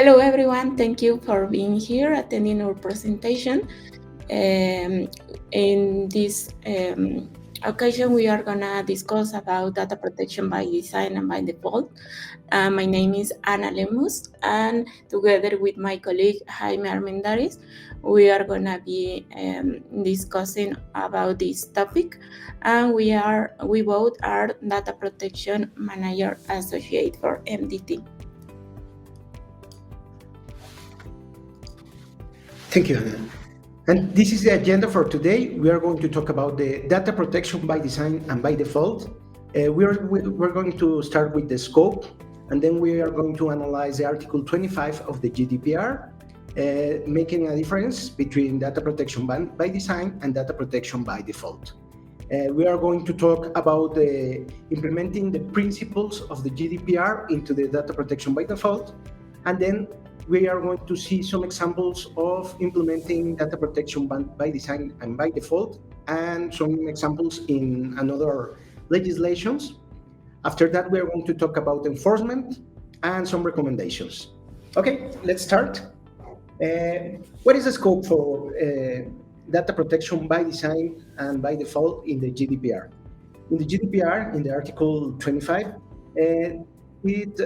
Hello, everyone. Thank you for being here, attending our presentation. In this occasion, we are gonna discuss about data protection by design and by default. My name is Ana Lemus, and together with my colleague Jaime Armendariz, we are gonna be discussing about this topic. And we both are data protection manager associate for MDT. Thank you, Ana. And this is the agenda for today. We are going to talk about the data protection by design and by default. We're going to start with the scope, and then we are going to analyze the Article 25 of the GDPR, making a difference between data protection by design and data protection by default. We are going to talk about implementing the principles of the GDPR into the data protection by default, and then we are going to see some examples of implementing data protection by design and by default, and some examples in another legislations. After that, we are going to talk about enforcement and some recommendations. Okay, let's start. What is the scope for data protection by design and by default in the GDPR? In the GDPR, in the Article 25, it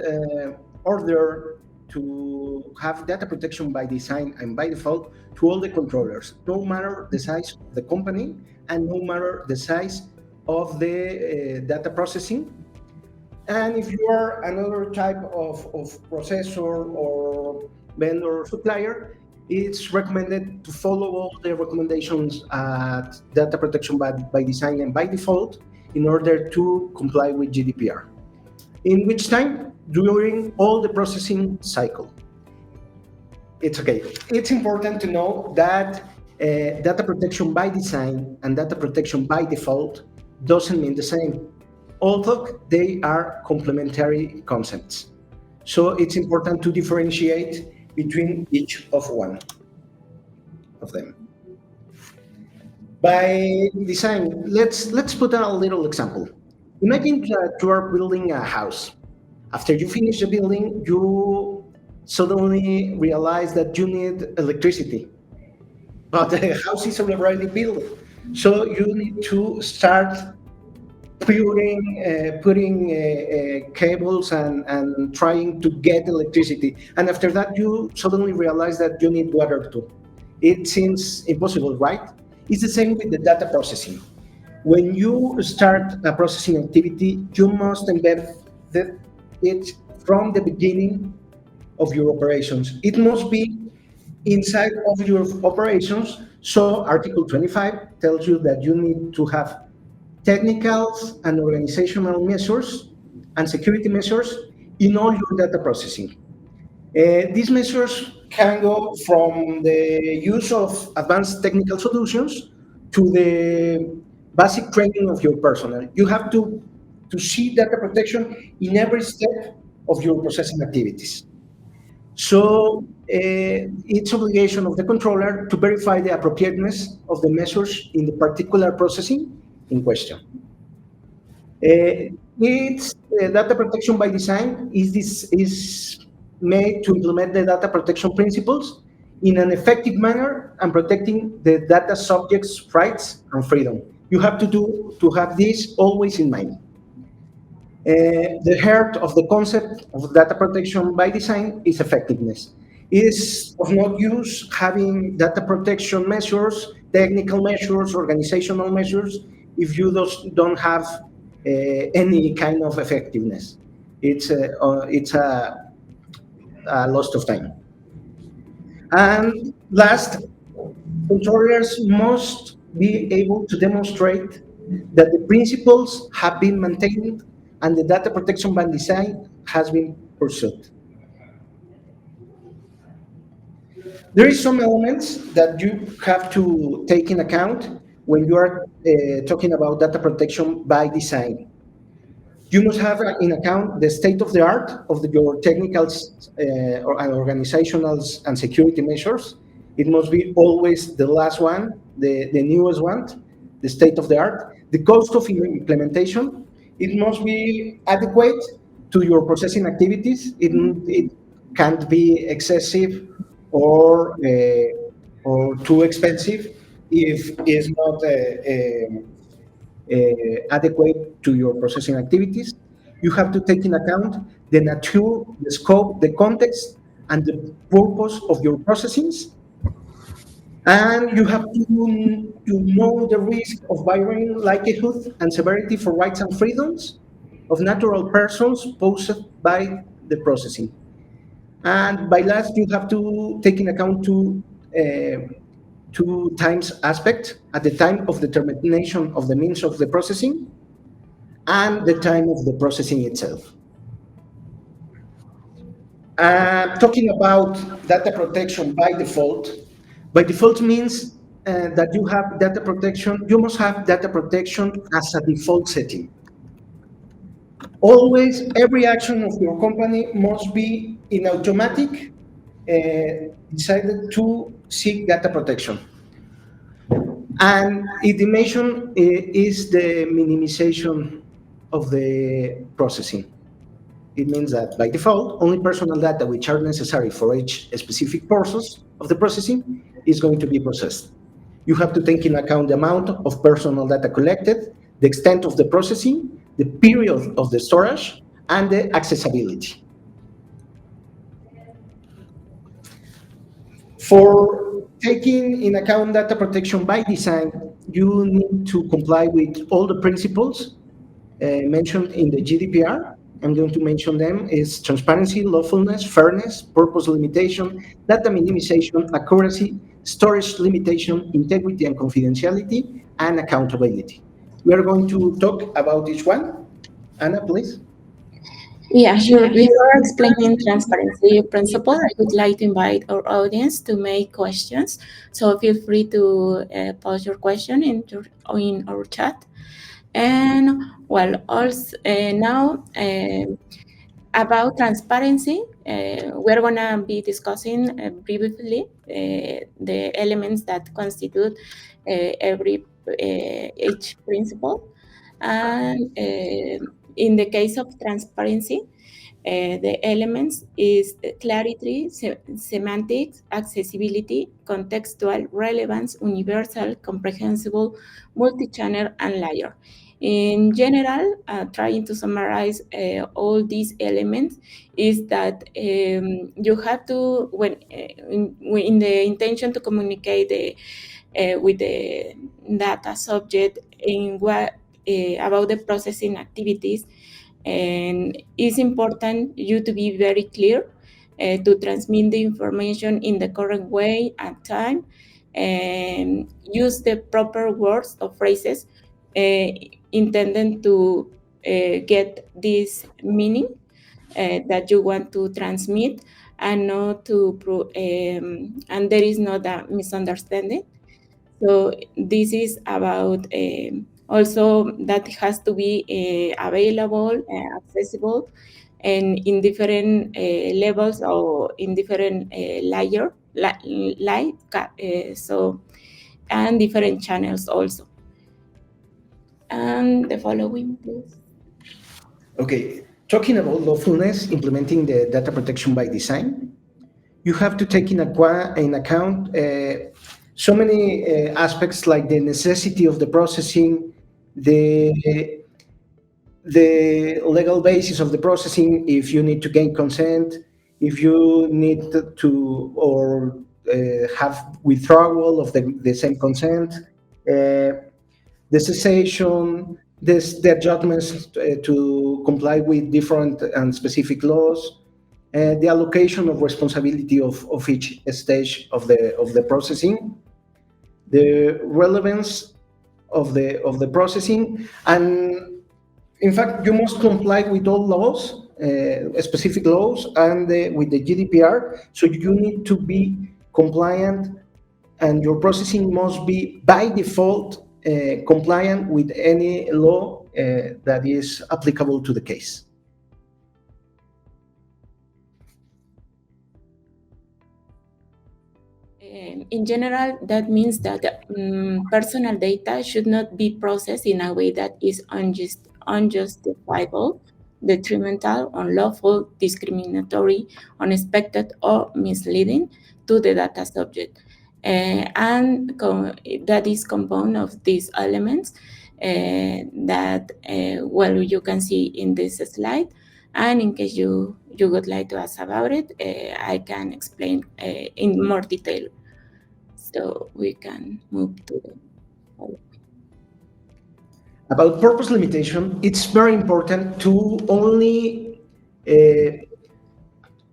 ordered to have data protection by design and by default to all the controllers, no matter the size of the company and no matter the size of the data processing. And if you are another type of processor or vendor supplier, it's recommended to follow all the recommendations at data protection by design and by default in order to comply with GDPR. In which time? During all the processing cycle. It's okay. It's important to know that data protection by design and data protection by default doesn't mean the same, although they are complementary concepts. So it's important to differentiate between each of one of them. By design, let's put a little example. Imagine that you are building a house. After you finish the building, you suddenly realize that you need electricity, but the house is already built. So you need to start putting cables and trying to get electricity. And after that, you suddenly realize that you need water too. It seems impossible, right? It's the same with the data processing. When you start a processing activity, you must embed it from the beginning of your operations. It must be inside of your operations. So Article 25 tells you that you need to have technicals and organizational measures and security measures in all your data processing. These measures can go from the use of advanced technical solutions to the basic training of your personnel. You have to see data protection in every step of your processing activities. So it's obligation of the controller to verify the appropriateness of the measures in the particular processing in question. It's data protection by design is made to implement the data protection principles in an effective manner and protecting the data subjects' rights and freedom. You have to have this always in mind. The heart of the concept of data protection by design is effectiveness. It is of no use having data protection measures, technical measures, organizational measures, if you don't have any kind of effectiveness. It's a loss of time. And last, controllers must be able to demonstrate that the principles have been maintained and the data protection by design has been pursued. There is some elements that you have to take in account when you are talking about data protection by design. You must have in account the state of the art of your technicals and organizational and security measures. It must be always the last one, the newest one, the state of the art. The cost of implementation, it must be adequate to your processing activities. It can't be excessive or too expensive if it's not adequate to your processing activities. You have to take in account the nature, the scope, the context, and the purpose of your processings. And you have to know the risk of varying likelihood and severity for rights and freedoms of natural persons posed by the processing. And by last, you have to take in account two times aspect at the time of determination of the means of the processing and the time of the processing itself. Talking about data protection by default means that you have data protection, you must have data protection as a default setting. Always, every action of your company must be in automatic, decided to seek data protection. And the dimension is the minimization of the processing. It means that by default, only personal data which are necessary for each specific process of the processing is going to be processed. You have to take into account the amount of personal data collected, the extent of the processing, the period of the storage, and the accessibility. For taking in account data protection by design, you need to comply with all the principles mentioned in the GDPR. I'm going to mention them is transparency, lawfulness, fairness, purpose limitation, data minimization, accuracy, storage limitation, integrity and confidentiality, and accountability. We are going to talk about each one. Anna, please. Yeah, sure. Before explaining transparency principle, I would like to invite our audience to make questions. So feel free to post your question in our chat. And well, also now about transparency, we're gonna be discussing briefly the elements that constitute every each principle, and in the case of transparency, the elements is clarity, semantics, accessibility, contextual relevance, universal, comprehensible, multi-channel, and layer. In general, trying to summarize all these elements is that you have to, when in the intention to communicate with the data subject in what about the processing activities, and it's important you to be very clear to transmit the information in the correct way and time, and use the proper words or phrases uh, intended to get this meaning that you want to transmit, and not to and there is not a misunderstanding. So this is about also that has to be available, accessible, and in different levels or in different so, and different channels also. And the following, please. Okay, talking about lawfulness, implementing the data protection by design, you have to take in account so many aspects like the necessity of the processing, the the legal basis of the processing, if you need to gain consent, if you need to or have withdrawal of the same consent, the cessation, the adjustments to comply with different and specific laws, the allocation of responsibility of each stage of the processing, the relevance of the processing, and in fact, you must comply with all laws, specific laws, and with the GDPR. So you need to be compliant, and your processing must be by default compliant with any law that is applicable to the case. In general, that means that personal data should not be processed in a way that is unjustifiable detrimental, unlawful, discriminatory, unexpected, or misleading to the data subject. That is composed of these elements that, well, you can see in this slide. And in case you would like to ask about it, I can explain in more detail. So we can move to the. About purpose limitation, it's very important to only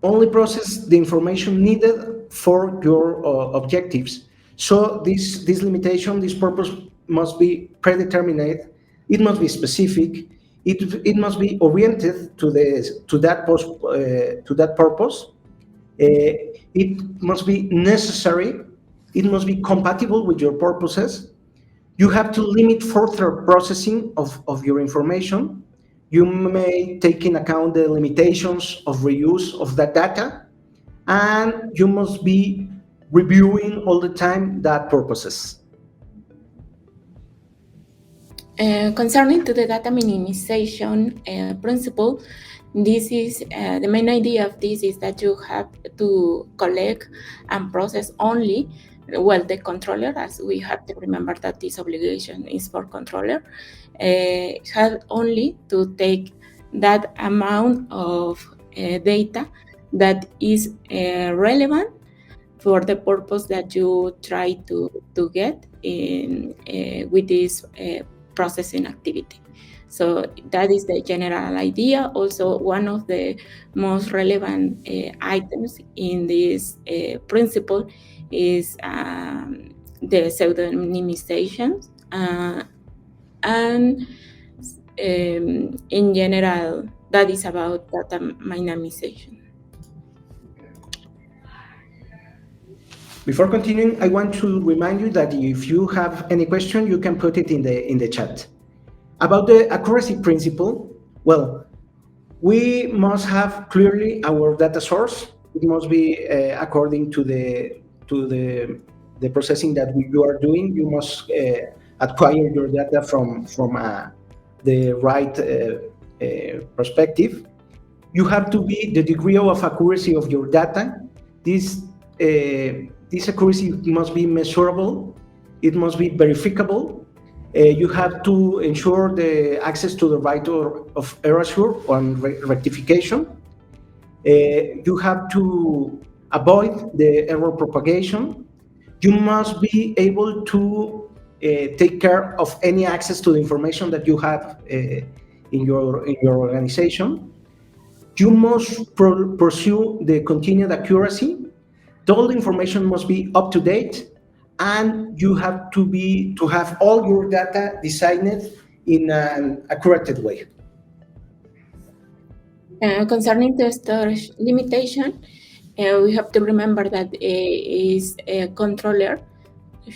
process the information needed for your objectives. So this limitation, this purpose must be predetermined. It must be specific. It must be oriented to that purpose. It must be necessary. It must be compatible with your purposes. You have to limit further processing of your information. You may take in account the limitations of reuse of that data, and you must be reviewing all the time that purposes. Concerning to the data minimization principle, this is the main idea of this is that you have to collect and process only, well, the controller, as we have to remember that this obligation is for controller, have only to take that amount of data that is relevant for the purpose that you try to get in with this processing activity. So that is the general idea. Also, one of the most relevant items in this principle is the pseudonymization, and in general, that is about data minimization. Before continuing, I want to remind you that if you have any question, you can put it in the chat. About the accuracy principle, well, we must have clearly our data source. It must be according to the processing that you are doing. You must acquire your data from the right perspective. You have to be the degree of accuracy of your data. This accuracy must be measurable. It must be verifiable. You have to ensure the access to the right of erasure and rectification. You have to avoid the error propagation. You must be able to take care of any access to the information that you have in your organization. You must pursue the continued accuracy. All the information must be up to date, and you have to have all your data designed in an accurate way. Concerning the storage limitation, we have to remember that is a controller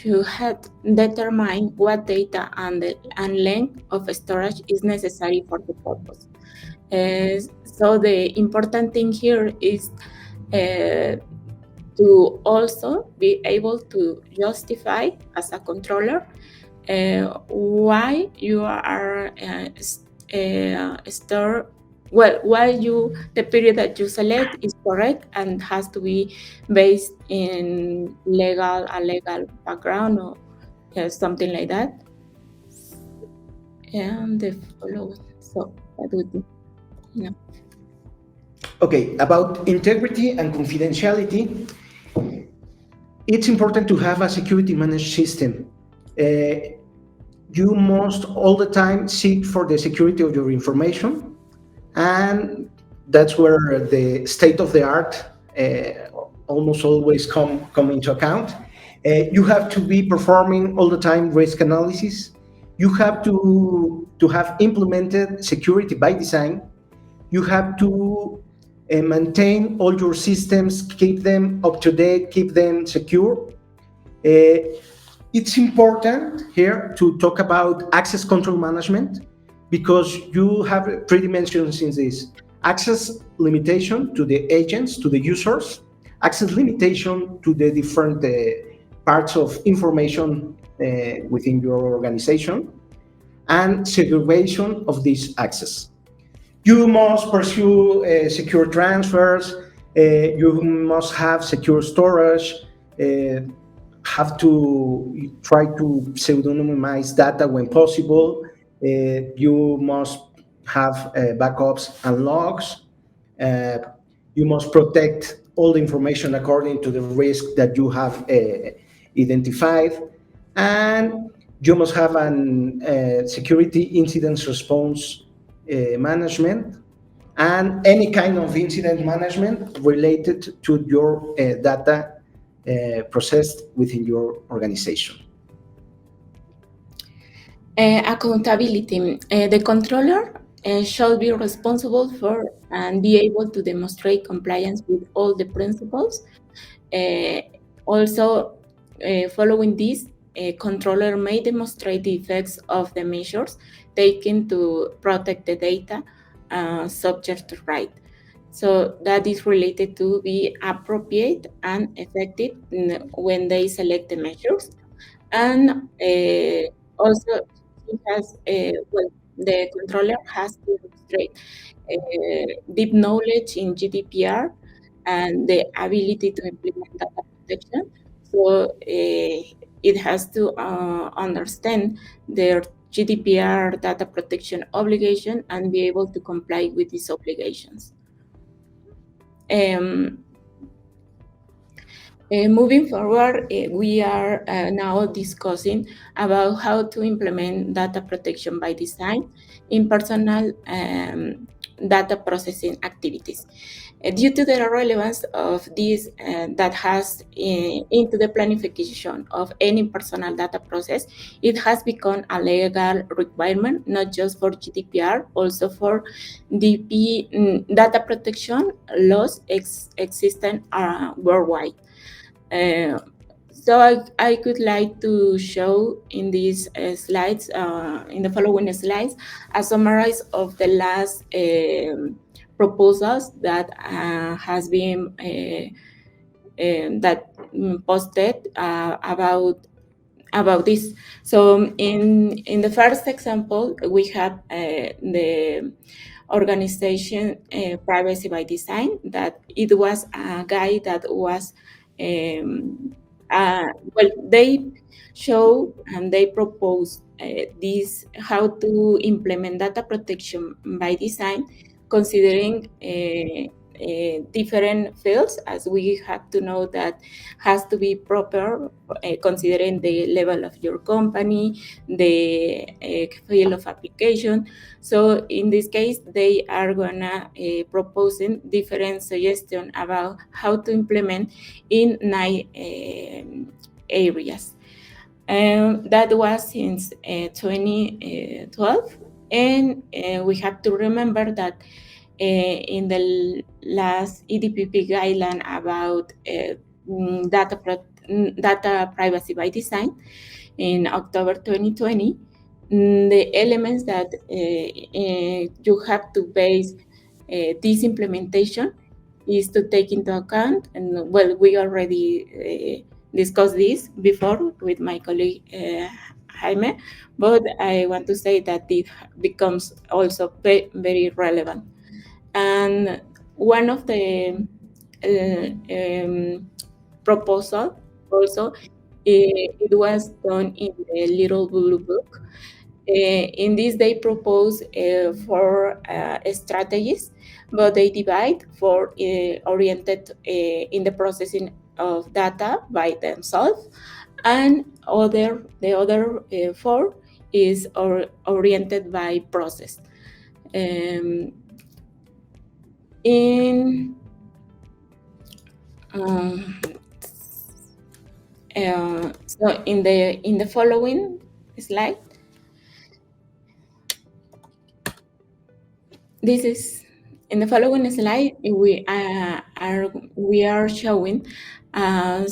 who had determined what data and length of storage is necessary for the purpose. So the important thing here is to also be able to justify as a controller why you are store, well, why the period that you select is correct and has to be based in a legal background or something like that. And the following, so that would be, yeah. Okay, about integrity and confidentiality, it's important to have a security managed system. You must all the time seek for the security of your information, and that's where the state of the art almost always come into account. You have to be performing all the time risk analysis. You have to have implemented security by design. You have to maintain all your systems, keep them up to date, keep them secure. It's important here to talk about access control management, because you have three dimensions in this: access limitation to the agents, to the users, access limitation to the different parts of information within your organization, and segregation of this access. You must pursue secure transfers. You must have secure storage. Uh, have to try to pseudonymize data when possible. You must have backups and logs. Uh, you must protect all the information according to the risk that you have identified. And you must have an security incident response management and any kind of incident management related to your data processed within your organization. Accountability. The controller shall be responsible for and be able to demonstrate compliance with all the principles. Uh, Also, following this, a controller may demonstrate the effects of the measures taken to protect the data subject to right. So that is related to be appropriate and effective when they select the measures. And also, he has, well, the controller has to demonstrate deep knowledge in GDPR and the ability to implement data protection. So it has to understand their GDPR data protection obligation and be able to comply with these obligations. Um, Moving forward, we are now discussing about how to implement data protection by design in personal data processing activities. Due to the relevance of this that has into the planification of any personal data process, it has become a legal requirement, not just for GDPR, also for DP data protection laws existing worldwide. Uh, so I could like to show in these slides, in the following slides, a summary of the last proposals that has been posted about this. So in the first example, we have the organization Privacy by Design, that it was a guide that was, well, they show and they propose this how to implement data protection by design, considering different fields, as we have to know that has to be proper, considering the level of your company, the field of application. So in this case, they are gonna proposing different suggestions about how to implement in 9 areas. That was since 2012, and we have to remember that in the last EDPP guideline about data privacy by design in October 2020, the elements that you have to base this implementation is to take into account, and well, we already discussed this before with my colleague Jaime, but I want to say that it becomes also very relevant. And one of the proposal also, it was done in the Little Blue Book. In this, they propose 4 strategies, but they divide for oriented in the processing of data by themselves, and the other 4 is oriented by process. In so in the following slide, this is in the following slide, we are showing a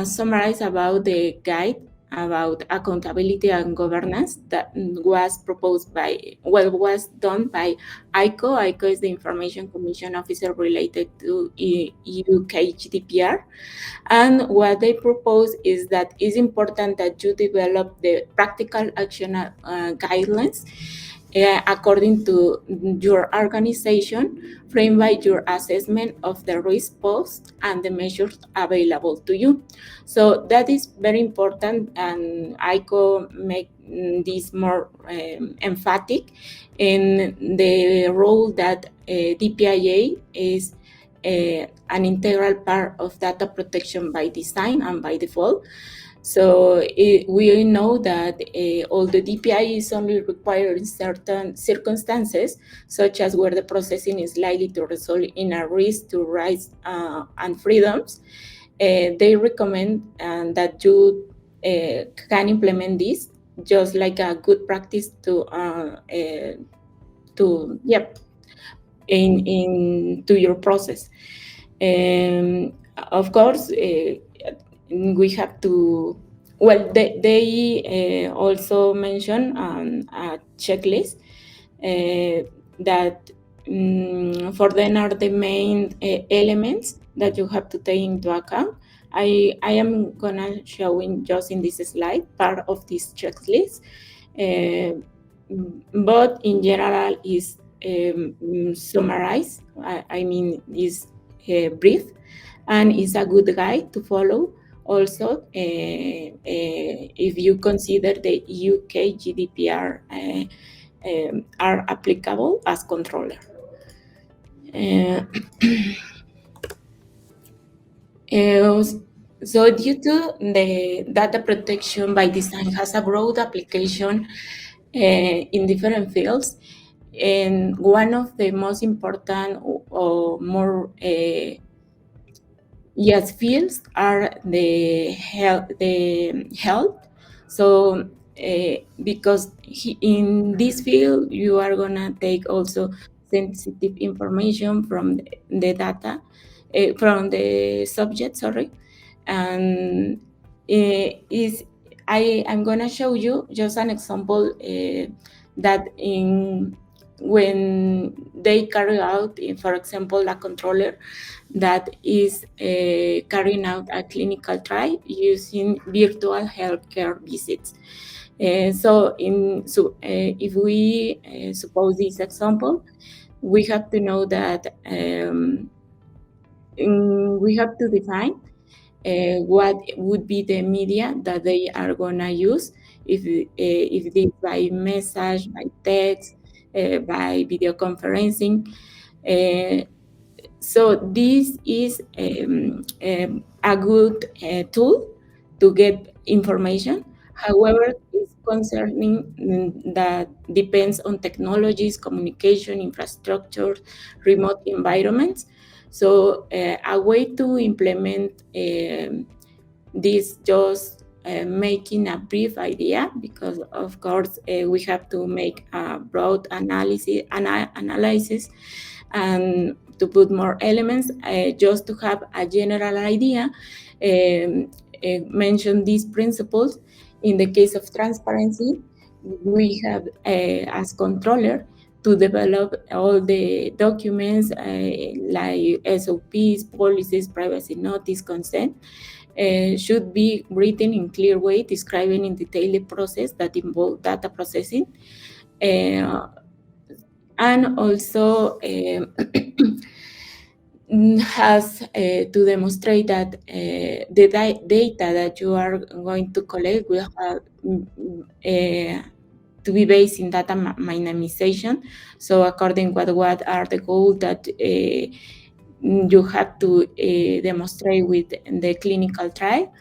summary about the guide about accountability and governance that was proposed by, well, was done by ICO. ICO is the Information Commission Officer related to UK GDPR. And what they propose is that it's important that you develop the practical action guidelines according to your organization, framed by your assessment of the risk posed and the measures available to you. So that is very important, and I could make this more emphatic in the role that DPIA is an integral part of data protection by design and by default. So we know that although DPI is only required in certain circumstances, such as where the processing is likely to result in a risk to rights and freedoms, they recommend that you can implement this just like a good practice to yep in to your process. Of course, we have to. Well, they also mention a checklist that for them are the main elements that you have to take into account. I am gonna show in just in this slide part of this checklist, uh, but in general is summarized. I mean, is brief and is a good guide to follow. Also, if you consider the UK GDPR are applicable as controller. Uh, uh, so due to the data protection by design has a broad application in different fields, and one of the most important or more yes fields are the health. So because in this field you are gonna take also sensitive information from the data from the subject, sorry, and is I'm gonna show you just an example that in when they carry out, for example, a controller that is carrying out a clinical trial using virtual healthcare visits. If we suppose this example, we have to know that we have to define what would be the media that they are gonna use, if this by message, by text, by video conferencing. Uh, so this is a good tool to get information. However, it's concerning that depends on technologies, communication, infrastructure, remote environments. So a way to implement this just making a brief idea, because of course we have to make a broad analysis and to put more elements, just to have a general idea. Mention these principles. In the case of transparency, we have as controller to develop all the documents like SOPs, policies, privacy notice, consent, should be written in clear way, describing in detail the process that involve data processing, uh, and also has to demonstrate that the data that you are going to collect will have to be based in data minimization. So according what are the goals that you have to demonstrate with the clinical trial.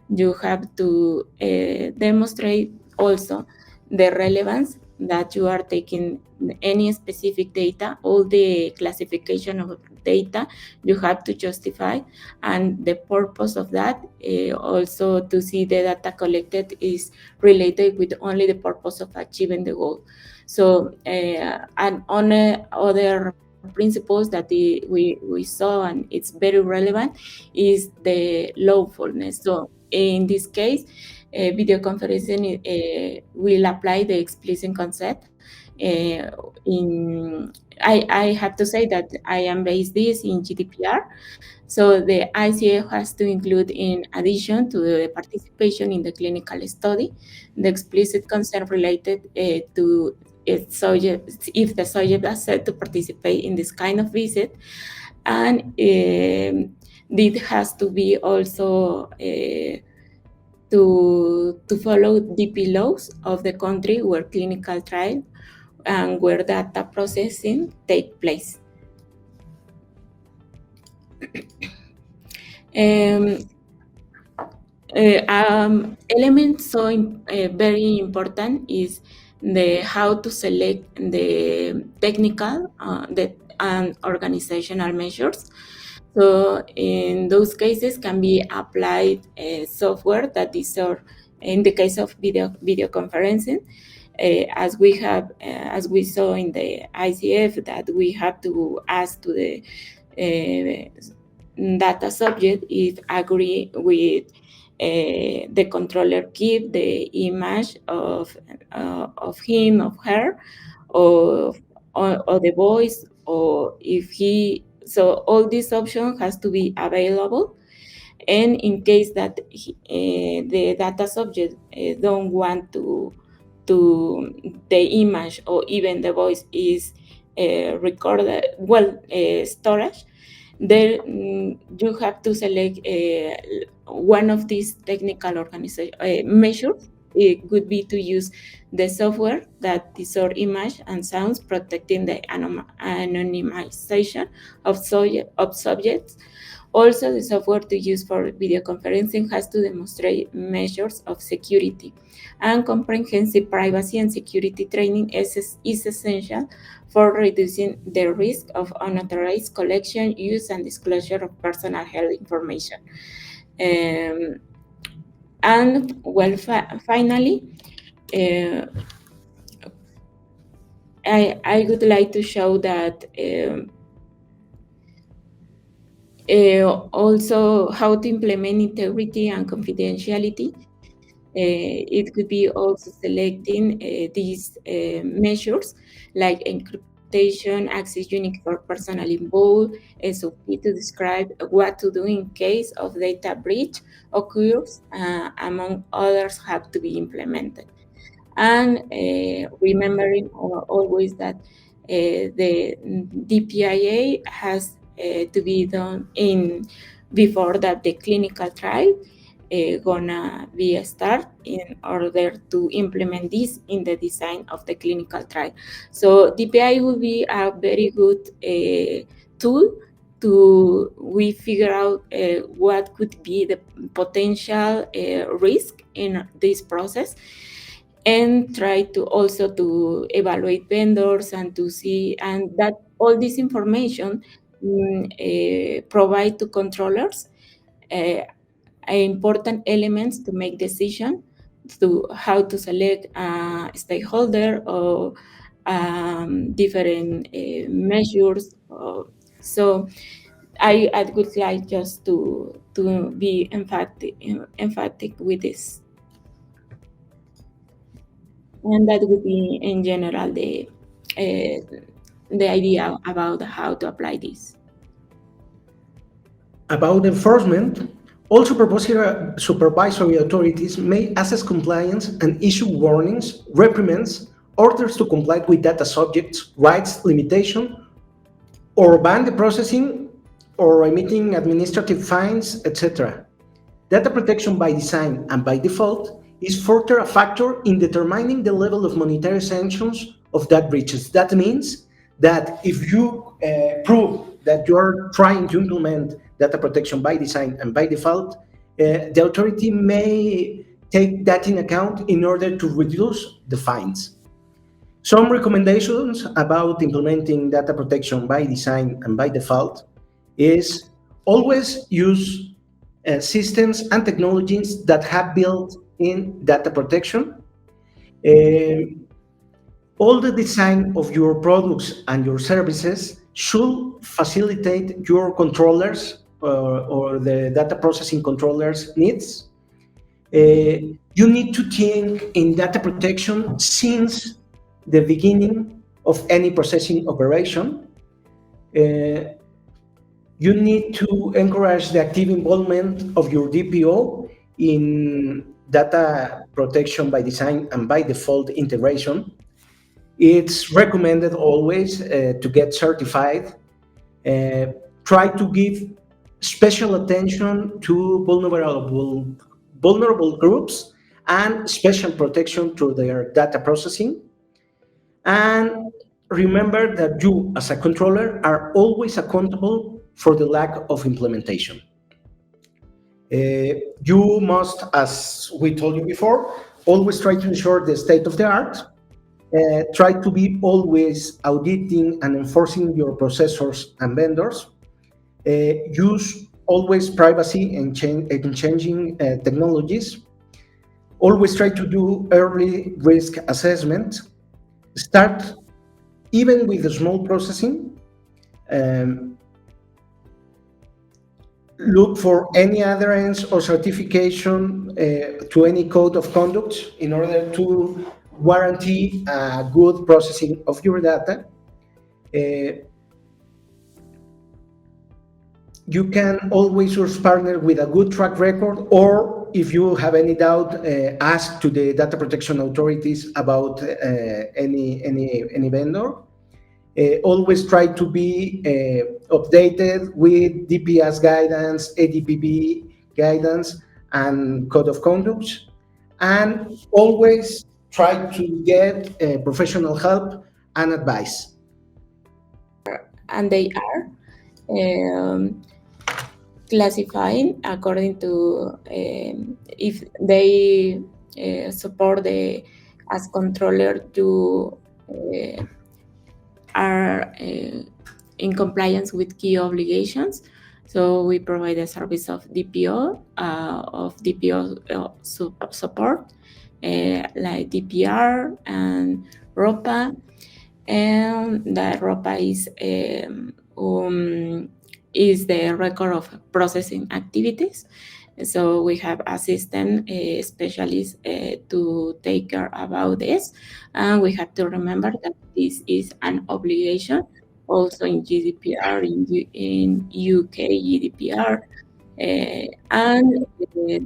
You have to demonstrate also the relevance that you are taking any specific data, all the classification of data you have to justify, and the purpose of that, also to see the data collected is related with only the purpose of achieving the goal. So and on other principles that we saw, and it's very relevant, is the lawfulness. So in this case, video conferencing will apply the explicit consent. I have to say that I am based this in GDPR. So the ICA has to include, in addition to the participation in the clinical study, the explicit consent related to if the subject accepts to participate in this kind of visit, and it has to be also to follow DP laws of the country where clinical trial and where data processing take place. Um, element very important is the how to select the technical and organizational measures. So in those cases can be applied software that is, or in the case of video conferencing, as we saw in the ICF, that we have to ask to the data subject if agree with the controller keep the image of him, of her, or, or the voice, or if he. So all these options has to be available, and in case that the data subject don't want to the image or even the voice is recorded storage, there you have to select one of these technical organization measures. It could be to use the software that dissolve image and sounds, protecting the anonymization of subjects. Also, the software to use for video conferencing has to demonstrate measures of security, and comprehensive privacy and security training is essential for reducing the risk of unauthorized collection, use, and disclosure of personal health information. Um, and well, finally, uh, I would like to show that also how to implement integrity and confidentiality. It could be also selecting these measures like encryptation, access unique for personal involved, SOP to describe what to do in case of data breach occurs, among others, have to be implemented. And remembering always that the DPIA has to be done in before that the clinical trial gonna be a start in order to implement this in the design of the clinical trial. So DPI will be a very good tool to we figure out what could be the potential risk in this process, and try to also to evaluate vendors and to see, and that all this information provide to controllers important elements to make decision to how to select a stakeholder or different measures. So I would like just to be emphatic with this, and that would be in general the idea about how to apply this. About enforcement, all supervisory authorities may assess compliance and issue warnings, reprimands, orders to comply with data subjects' rights limitation, or ban the processing or emitting administrative fines, etc. Data protection by design and by default is further a factor in determining the level of monetary sanctions of that breaches. That means that if you prove that you are trying to implement data protection by design and by default, the authority may take that in account in order to reduce the fines. Some recommendations about implementing data protection by design and by default is always use systems and technologies that have built in data protection. Uh, all the design of your products and your services should facilitate your controllers or the data processing controllers needs. You need to think in data protection since the beginning of any processing operation. Uh, you need to encourage the active involvement of your DPO in data protection by design and by default integration. It's recommended always to get certified. Try to give special attention to vulnerable groups and special protection through their data processing. And remember that you, as a controller, are always accountable for the lack of implementation. You must, as we told you before, always try to ensure the state of the art. Try to be always auditing and enforcing your processors and vendors. Use always privacy and changing technologies. Always try to do early risk assessment. Start even with the small processing. Um, Look for any adherence or certification to any code of conduct in order to guarantee a good processing of your data. Uh, you can always partner with a good track record, or if you have any doubt, ask to the data protection authorities about any vendor. Always try to be updated with DPS guidance, ADPB guidance, and code of conduct, and always try to get professional help and advice. And they are um, classifying according to if they support the as controller to are in compliance with key obligations. So we provide a service of DPO support, like DPR and ROPA. And the ROPA is the record of processing activities. So we have a system specialist to take care about this, and we have to remember that this is an obligation also in GDPR, in UK GDPR, and the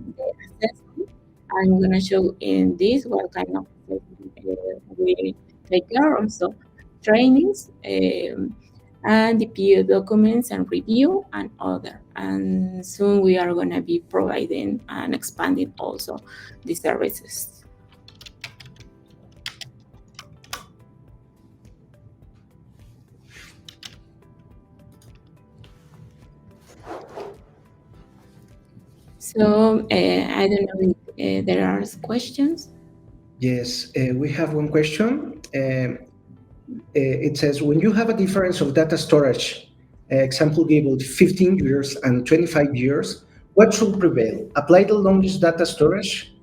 assessment. I'm gonna show in this what kind of assessment we take care, also trainings. And DPO documents and review and other. And soon we are going to be providing and expanding also the services. So I don't know if there are questions. Yes, we have one question. It says, when you have a difference of data storage, example given 15 years and 25 years, what should prevail? Apply the longest data storage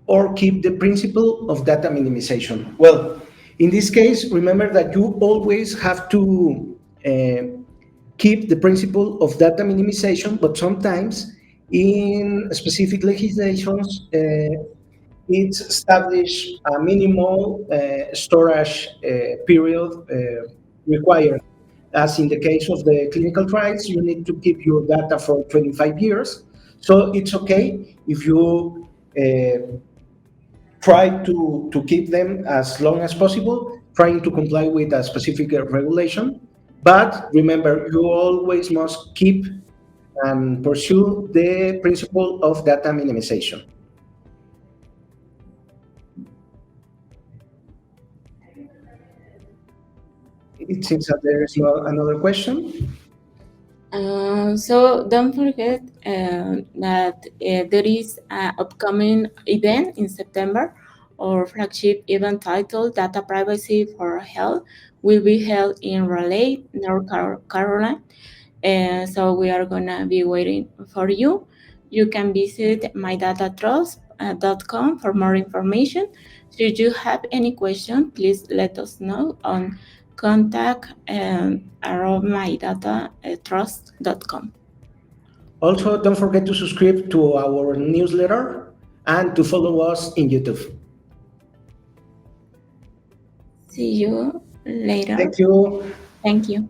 or keep the principle of data minimization? Well, in this case, remember that you always have to keep the principle of data minimization, but sometimes in specific legislations, it's established a minimal storage period required. As in the case of the clinical trials, you need to keep your data for 25 years. So it's okay if you try to keep them as long as possible, trying to comply with a specific regulation. But remember, you always must keep and pursue the principle of data minimization. It seems that there is another question. So don't forget that there is an upcoming event in September. Our flagship event titled Data Privacy for Health will be held in Raleigh, North Carolina. So we are gonna be waiting for you. You can visit MyData-TRUST.com for more information. Should you have any question, please let us know on contact around MyData-TRUST.com. Also, don't forget to subscribe to our newsletter and to follow us in YouTube. See you later. Thank you. Thank you.